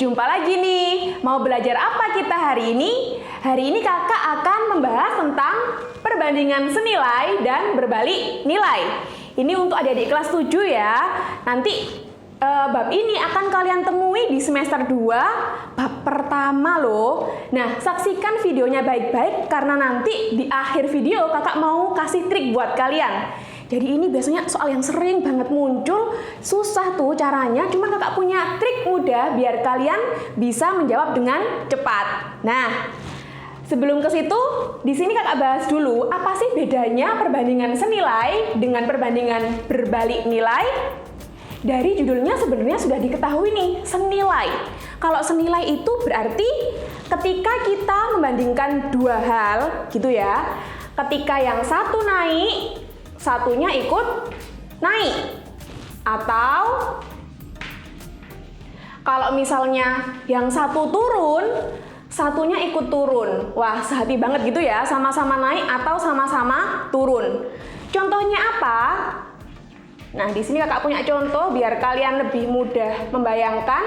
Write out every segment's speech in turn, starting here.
jumpa lagi nih. Mau belajar apa kita hari ini? Hari ini kakak akan membahas tentang perbandingan senilai dan berbalik nilai. Ini untuk adik-adik kelas 7 ya. Nanti bab ini akan kalian temui di semester 2, bab pertama loh. Nah, saksikan videonya baik-baik karena nanti di akhir video kakak mau kasih trik buat kalian. Jadi ini biasanya soal yang sering banget muncul, susah tuh caranya, cuma kakak punya trik mudah biar kalian bisa menjawab dengan cepat. Nah, sebelum ke situ, di sini kakak bahas dulu apa sih bedanya perbandingan senilai dengan perbandingan berbalik nilai. Dari judulnya sebenarnya sudah diketahui nih, senilai. Kalau senilai itu berarti ketika kita membandingkan dua hal, gitu ya. Ketika yang satu naik, satunya ikut naik. Atau kalau misalnya yang satu turun, satunya ikut turun. Wah, sehati banget gitu ya, sama-sama naik atau sama-sama turun. Contohnya apa? Nah, di sini kakak punya contoh biar kalian lebih mudah membayangkan.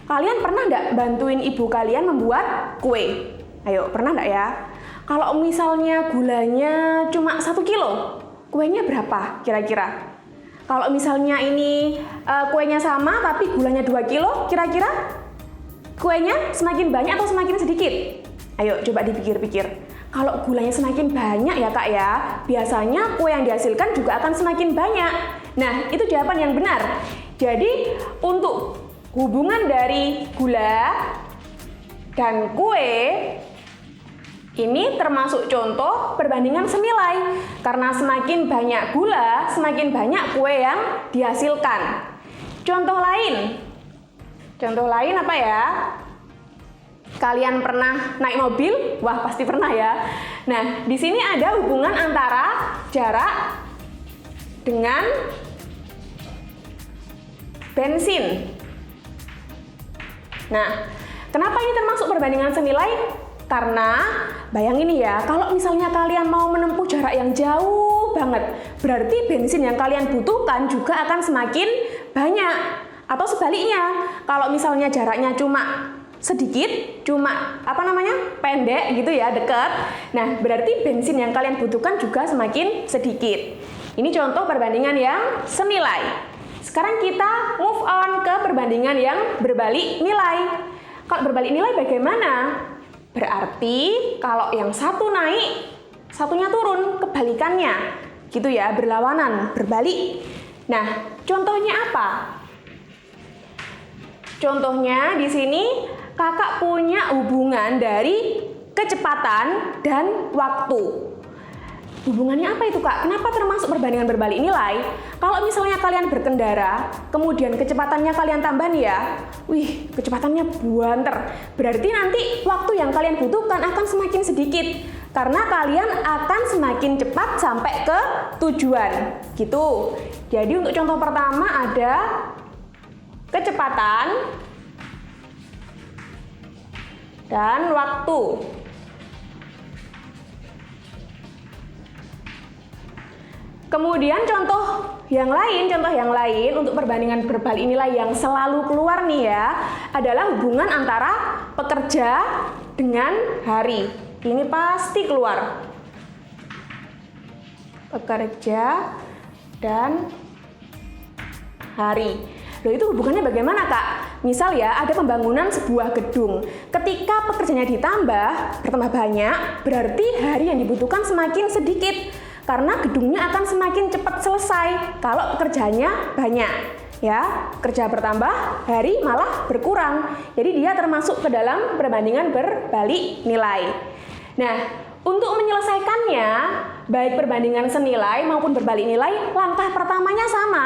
Kalian pernah nggak bantuin ibu kalian membuat kue? Ayo, pernah nggak ya? Kalau misalnya gulanya cuma 1 kilo, kuenya berapa kira-kira? Kalau misalnya ini kuenya sama tapi gulanya 2 kilo, kira-kira kuenya semakin banyak atau semakin sedikit? Ayo coba dipikir-pikir. Kalau gulanya semakin banyak ya kak ya, biasanya kue yang dihasilkan juga akan semakin banyak. Nah, itu jawaban yang benar. Jadi, untuk hubungan dari gula dan kue, ini termasuk contoh perbandingan senilai. Karena semakin banyak gula, semakin banyak kue yang dihasilkan. Contoh lain apa ya? Kalian pernah naik mobil? Wah, pasti pernah ya. Nah, di sini ada hubungan antara jarak dengan bensin. Nah, kenapa ini termasuk perbandingan senilai? Karena bayangin ya, kalau misalnya kalian mau menempuh jarak yang jauh banget, berarti bensin yang kalian butuhkan juga akan semakin banyak. Atau sebaliknya, kalau misalnya jaraknya cuma sedikit, pendek gitu ya, dekat. Nah, berarti bensin yang kalian butuhkan juga semakin sedikit. Ini contoh perbandingan yang senilai. Sekarang kita move on ke perbandingan yang berbalik nilai. Kalau berbalik nilai bagaimana? Berarti kalau yang satu naik, satunya turun, kebalikannya. Gitu ya, berlawanan, berbalik. Nah, contohnya apa? Contohnya di sini kakak punya hubungan dari kecepatan dan waktu. Hubungannya apa itu kak? Kenapa termasuk perbandingan berbalik nilai? Kalau misalnya kalian berkendara, kemudian kecepatannya kalian tambah nih ya, wih kecepatannya buanter. Berarti nanti waktu yang kalian butuhkan akan semakin sedikit. Karena kalian akan semakin cepat sampai ke tujuan. Gitu. Jadi untuk contoh pertama ada kecepatan dan waktu. Kemudian contoh yang lain untuk perbandingan berbalik nilai yang selalu keluar nih ya, adalah hubungan antara pekerja dengan hari. Ini pasti keluar. Pekerja dan hari. Loh, itu hubungannya bagaimana kak? Misal ya, ada pembangunan sebuah gedung. Ketika pekerjanya bertambah banyak, berarti hari yang dibutuhkan semakin sedikit. Karena gedungnya akan semakin cepat selesai kalau pekerjaannya banyak. Ya, kerja bertambah, hari malah berkurang. Jadi dia termasuk ke dalam perbandingan berbalik nilai. Nah, untuk menyelesaikannya, baik perbandingan senilai maupun berbalik nilai, langkah pertamanya sama.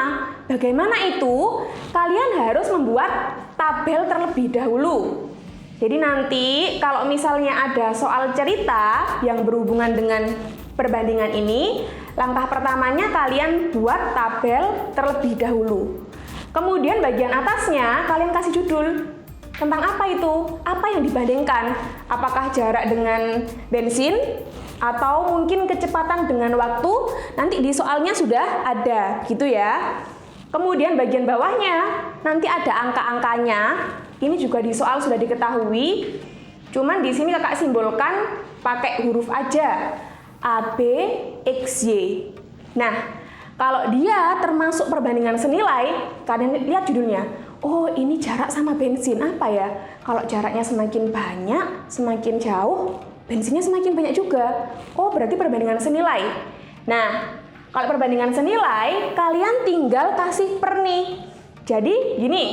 Bagaimana itu? Kalian harus membuat tabel terlebih dahulu. Jadi nanti kalau misalnya ada soal cerita yang berhubungan dengan perbandingan ini, langkah pertamanya kalian buat tabel terlebih dahulu. Kemudian bagian atasnya kalian kasih judul. Tentang apa itu? Apa yang dibandingkan? Apakah jarak dengan bensin? Atau mungkin kecepatan dengan waktu? Nanti di soalnya sudah ada, gitu ya. Kemudian bagian bawahnya, nanti ada angka-angkanya. Ini juga di soal sudah diketahui. Cuman di sini kakak simbolkan pakai huruf aja. AB, XY. Nah, kalau dia termasuk perbandingan senilai, kalian lihat judulnya. Oh, ini jarak sama bensin. Apa ya? Kalau jaraknya semakin banyak, semakin jauh, bensinnya semakin banyak juga. Oh, berarti perbandingan senilai. Nah, kalau perbandingan senilai, kalian tinggal kasih per nih. Jadi, gini.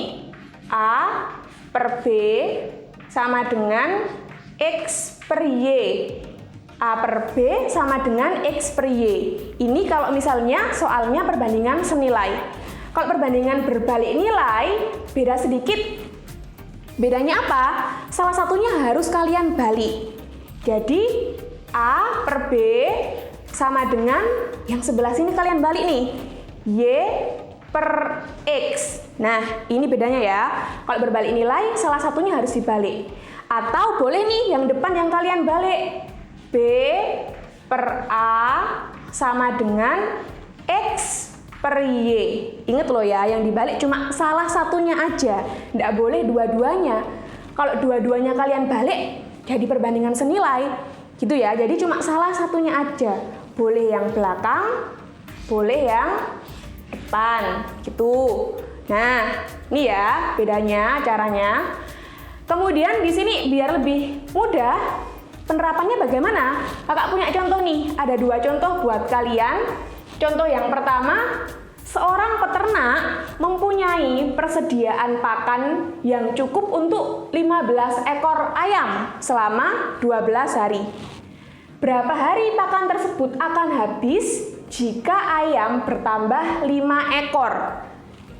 A per B sama dengan X per Y. A per B sama dengan X per Y. Ini kalau misalnya soalnya perbandingan senilai. Kalau perbandingan berbalik nilai, beda sedikit. Bedanya apa? Salah satunya harus kalian balik. Jadi, A per B sama dengan yang sebelah sini kalian balik nih. Y per X. Nah, ini bedanya ya. Kalau berbalik nilai, salah satunya harus dibalik. Atau boleh nih yang depan yang kalian balik. B per A sama dengan X per Y. Ingat loh ya, yang dibalik cuma salah satunya aja. Nggak boleh dua-duanya. Kalau dua-duanya kalian balik, jadi perbandingan senilai. Gitu ya, jadi cuma salah satunya aja. Boleh yang belakang, boleh yang depan. Gitu. Nah, ini ya bedanya caranya. Kemudian di sini biar lebih mudah, penerapannya bagaimana? Kakak punya contoh nih, ada 2 contoh buat kalian. Contoh yang pertama, seorang peternak mempunyai persediaan pakan yang cukup untuk 15 ekor ayam selama 12 hari. Berapa hari pakan tersebut akan habis jika ayam bertambah 5 ekor?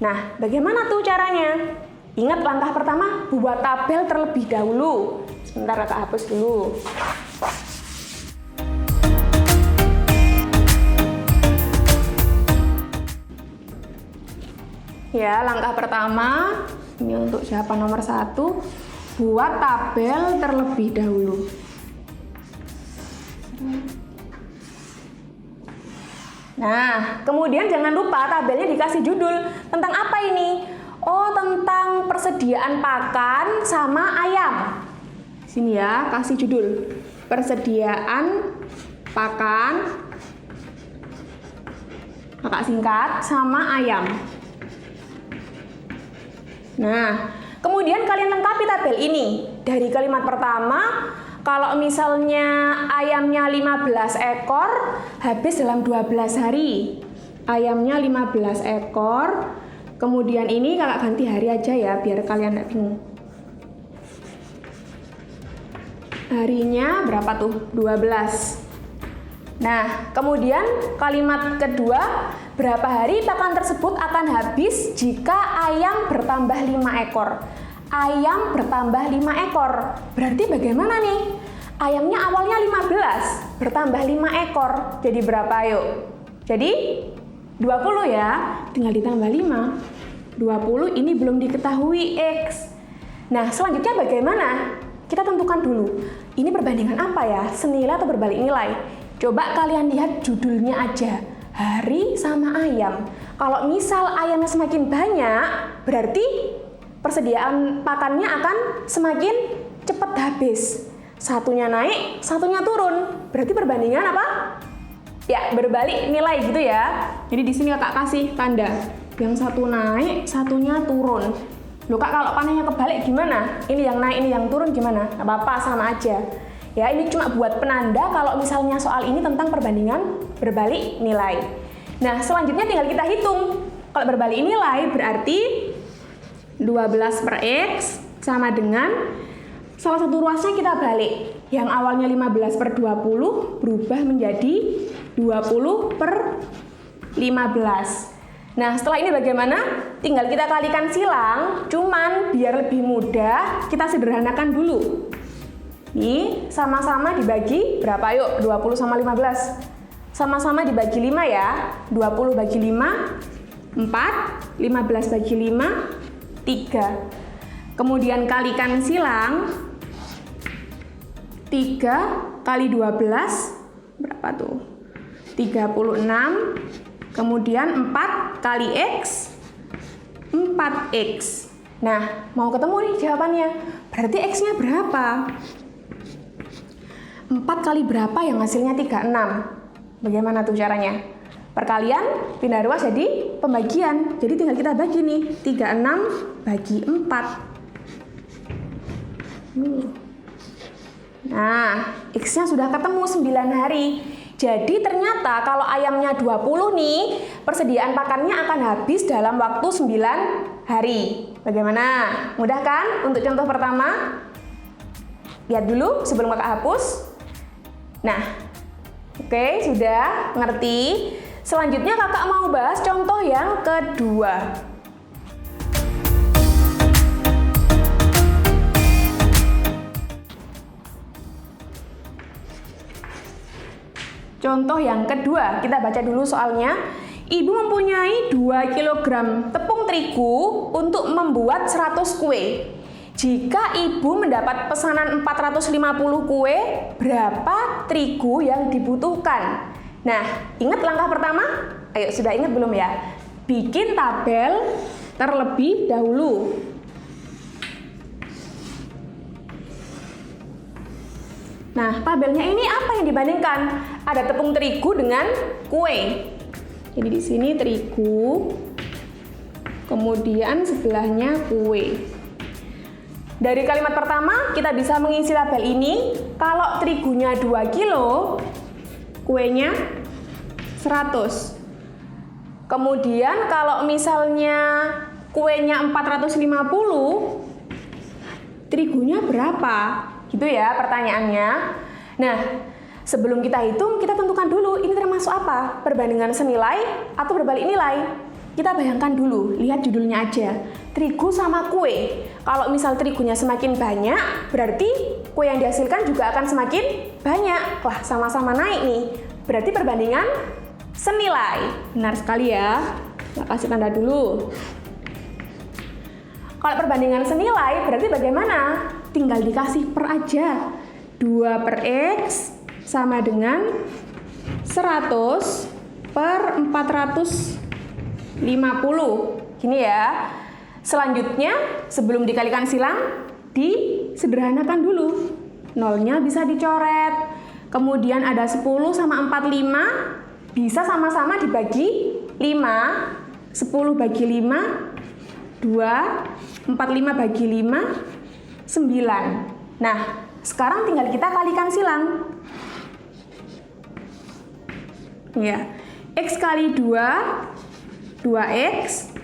Nah, bagaimana tuh caranya? Ingat langkah pertama, buat tabel terlebih dahulu. Sebentar, kakak hapus dulu. Ya, langkah pertama, ini untuk jawaban nomor 1, buat tabel terlebih dahulu. Nah, kemudian jangan lupa tabelnya dikasih judul. Tentang apa ini? Oh, tentang persediaan pakan sama ayam. Sini ya, kasih judul. Persediaan pakan, kakak singkat, sama ayam. Nah, kemudian kalian lengkapi tabel ini. Dari kalimat pertama, kalau misalnya ayamnya 15 ekor, habis dalam 12 hari. Ayamnya 15 ekor, kemudian ini kakak ganti hari aja ya, biar kalian nggak bingung. Harinya berapa tuh? 12. Nah, kemudian kalimat kedua, berapa hari pakan tersebut akan habis jika ayam bertambah 5 ekor? Ayam bertambah 5 ekor. Berarti bagaimana nih? Ayamnya awalnya 15, bertambah 5 ekor. Jadi berapa yuk? Jadi 20 ya, tinggal ditambah 5. 20 ini belum diketahui X. Nah, selanjutnya bagaimana? Kita tentukan dulu. Ini perbandingan apa ya? Senilai atau berbalik nilai? Coba kalian lihat judulnya aja. Hari sama ayam. Kalau misal ayamnya semakin banyak, berarti persediaan pakannya akan semakin cepat habis. Satunya naik, satunya turun. Berarti perbandingan apa? Ya, berbalik nilai gitu ya. Jadi di sini kakak kasih tanda. Yang satu naik, satunya turun. Loh kak, kalau panahnya kebalik gimana? Ini yang naik, ini yang turun gimana? Gak apa-apa, sama aja. Ya, ini cuma buat penanda kalau misalnya soal ini tentang perbandingan berbalik nilai. Nah, selanjutnya tinggal kita hitung. Kalau berbalik nilai berarti 12 per X sama dengan salah satu ruasnya kita balik. Yang awalnya 15 per 20 berubah menjadi 20 per 15. Nah, setelah ini bagaimana? Tinggal kita kalikan silang, cuman biar lebih mudah, kita sederhanakan dulu. Ini sama-sama dibagi berapa yuk? 20 sama 15. Sama-sama dibagi 5 ya. 20 bagi 5, 4. 15 bagi 5, 3. Kemudian kalikan silang. 3 kali 12, berapa tuh? 36. Kemudian 4 kali X, 4X. Nah, mau ketemu nih jawabannya. Berarti X-nya berapa? 4 kali berapa yang hasilnya 36? Bagaimana tuh caranya? Perkalian, pindah ruas jadi pembagian. Jadi tinggal kita bagi nih, 36 bagi 4. Nah, X-nya sudah ketemu 9 hari. Jadi ternyata kalau ayamnya 20 nih, persediaan pakannya akan habis dalam waktu 9 hari. Bagaimana? Mudah kan untuk contoh pertama? Lihat dulu sebelum kakak hapus. Nah, oke, sudah ngerti. Selanjutnya kakak mau bahas contoh yang kedua. Contoh yang kedua, kita baca dulu soalnya. Ibu mempunyai 2 kg tepung terigu untuk membuat 100 kue. Jika ibu mendapat pesanan 450 kue, berapa terigu yang dibutuhkan? Nah, ingat langkah pertama? Ayo, sudah ingat belum ya? Bikin tabel terlebih dahulu. Nah, tabelnya ini apa yang dibandingkan? Ada tepung terigu dengan kue. Jadi di sini terigu, kemudian sebelahnya kue. Dari kalimat pertama, kita bisa mengisi tabel ini. Kalau terigunya 2 kilo, kuenya 100. Kemudian kalau misalnya kuenya 450, terigunya berapa? Gitu ya pertanyaannya. Nah, sebelum kita hitung, kita tentukan dulu ini termasuk apa? Perbandingan senilai atau berbalik nilai? Kita bayangkan dulu, lihat judulnya aja. Terigu sama kue. Kalau misal terigunya semakin banyak, berarti kue yang dihasilkan juga akan semakin banyak. Wah, sama-sama naik nih. Berarti perbandingan senilai. Benar sekali ya. Nah, kasih tanda dulu. Kalau perbandingan senilai, berarti bagaimana? Tinggal dikasih per aja. 2 per X sama dengan 100 per 450. Gini ya. Selanjutnya, sebelum dikalikan silang, disederhanakan dulu. Nolnya bisa dicoret. Kemudian ada 10 sama 45, bisa sama-sama dibagi 5. 10 bagi 5, 2. 45 bagi 5, 9. Nah, sekarang tinggal kita kalikan silang. Ya, X kali 2, 2X.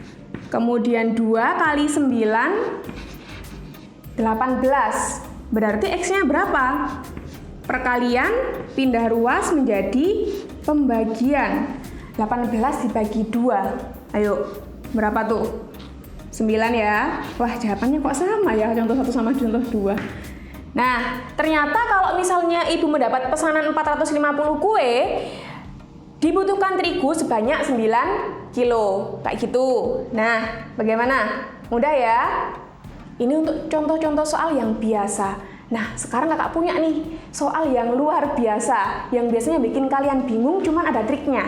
Kemudian 2 kali 9, 18. Berarti X-nya berapa? Perkalian, pindah ruas menjadi pembagian. 18 dibagi 2. Ayo, berapa tuh? 9 ya. Wah, jawabannya kok sama ya contoh 1 sama contoh 2. Nah, ternyata kalau misalnya ibu mendapat pesanan 450 kue, dibutuhkan terigu sebanyak 9 kilo. Kayak gitu. Nah, bagaimana? Mudah ya? Ini untuk contoh-contoh soal yang biasa. Nah, sekarang kakak punya nih soal yang luar biasa, yang biasanya bikin kalian bingung, cuman ada triknya.